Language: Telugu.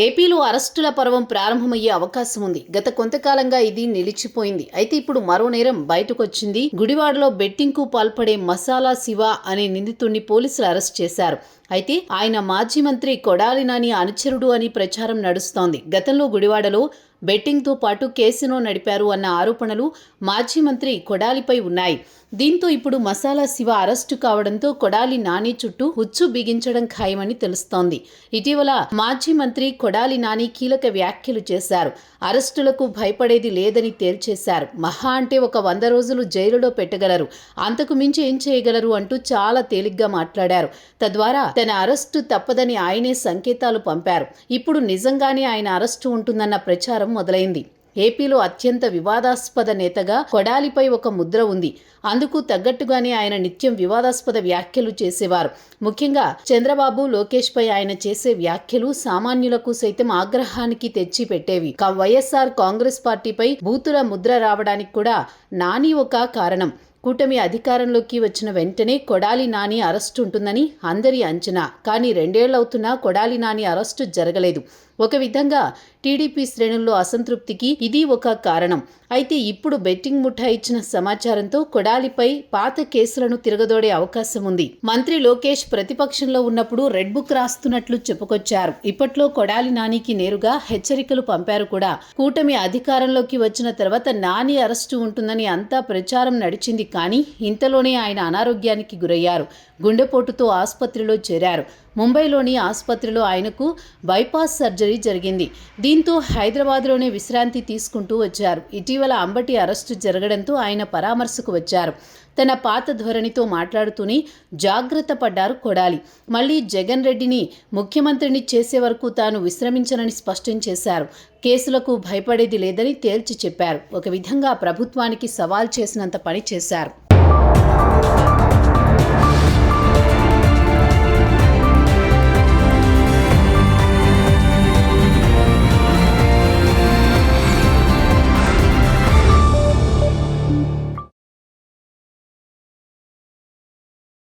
ఏపీలో అరెస్టుల పర్వం ప్రారంభమయ్యే అవకాశం ఉంది. గత కొంతకాలంగా ఇది నిలిచిపోయింది. అయితే ఇప్పుడు మరో నేరం బయటకొచ్చింది. గుడివాడలో బెట్టింగ్ కు పాల్పడే మసాలా శివ అనే నిందితుడిని పోలీసులు అరెస్ట్ చేశారు. అయితే ఆయన మాజీ మంత్రి కొడాలి నాని అనుచరుడు అని ప్రచారం నడుస్తోంది. గతంలో గుడివాడలో బెట్టింగ్తో పాటు కేసినో నడిపారు అన్న ఆరోపణలు మాజీ మంత్రి కొడాలిపై ఉన్నాయి. దీంతో ఇప్పుడు మసాలా శివ అరెస్టు కావడంతో కొడాలి నాని చుట్టూ ఉచ్చు బిగించడం ఖాయమని తెలుస్తోంది. ఇటీవల మాజీ మంత్రి కొడాలి నాని కీలక వ్యాఖ్యలు చేశారు. అరెస్టులకు భయపడేది లేదని తేల్చేశారు. మహా అంటే ఒక 100 రోజులు జైలులో పెట్టగలరు, అంతకు మించి ఏం చేయగలరు అంటూ చాలా తేలిగ్గా మాట్లాడారు. తద్వారా తన అరెస్టు తప్పదని ఆయనే సంకేతాలు పంపారు. ఇప్పుడు నిజంగానే ఆయన అరెస్టు ఉంటుందన్న ప్రచారం మొదలైంది. ఏపీలో అత్యంత వివాదాస్పద నేతగా కొడాలిపై ఒక ముద్ర ఉంది. అందుకు తగ్గట్టుగానే ఆయన నిత్యం వివాదాస్పద వ్యాఖ్యలు చేసేవారు. ముఖ్యంగా చంద్రబాబు, లోకేష్ పై ఆయన చేసే వ్యాఖ్యలు సామాన్యులకు సైతం ఆగ్రహానికి తెచ్చి పెట్టేవి. వైఎస్ఆర్ కాంగ్రెస్ పార్టీపై బూతుల ముద్ర రావడానికి కూడా నాని ఒక కారణం. కూటమి అధికారంలోకి వచ్చిన వెంటనే కొడాలి నాని అరెస్టు ఉంటుందని అందరి అంచనా. కానీ 2 ఏళ్లవుతున్నా కొడాలి నాని అరెస్టు జరగలేదు. ఒక విధంగా టీడీపీ శ్రేణుల్లో అసంతృప్తికి ఇది ఒక కారణం. అయితే ఇప్పుడు బెట్టింగ్ ముఠా ఇచ్చిన సమాచారంతో కొడాలిపై పాత కేసులను తిరగదోడే అవకాశం ఉంది. మంత్రి లోకేష్ ప్రతిపక్షంలో ఉన్నప్పుడు రెడ్ బుక్ రాస్తున్నట్లు చెప్పుకొచ్చారు. ఇప్పట్లో కొడాలి నానికి నేరుగా హెచ్చరికలు పంపారు కూడా. కూటమి అధికారంలోకి వచ్చిన తర్వాత నాని అరెస్టు ఉంటుందని అంతా ప్రచారం నడిచింది. కానీ ఇంతలోనే ఆయన అనారోగ్యానికి గురయ్యారు. గుండెపోటుతో ఆసుపత్రిలో చేరారు. ముంబైలోని ఆసుపత్రిలో ఆయనకు బైపాస్ సర్జరీ జరిగింది. దీంతో హైదరాబాద్లోనే విశ్రాంతి తీసుకుంటూ వచ్చారు. ఇటీవల అంబటి అరెస్టు జరగడంతో ఆయన పరామర్శకు వచ్చారు. తన పాత ధోరణితో మాట్లాడుతూనే జాగ్రత్త పడ్డారు కొడాలి. మళ్లీ జగన్ రెడ్డిని ముఖ్యమంత్రిని చేసే వరకు తాను విశ్రమించనని స్పష్టం చేశారు. కేసులకు భయపడేది లేదని తేల్చి చెప్పారు. ఒక విధంగా ప్రభుత్వానికి సవాల్ చేసినంత పని చేశారు.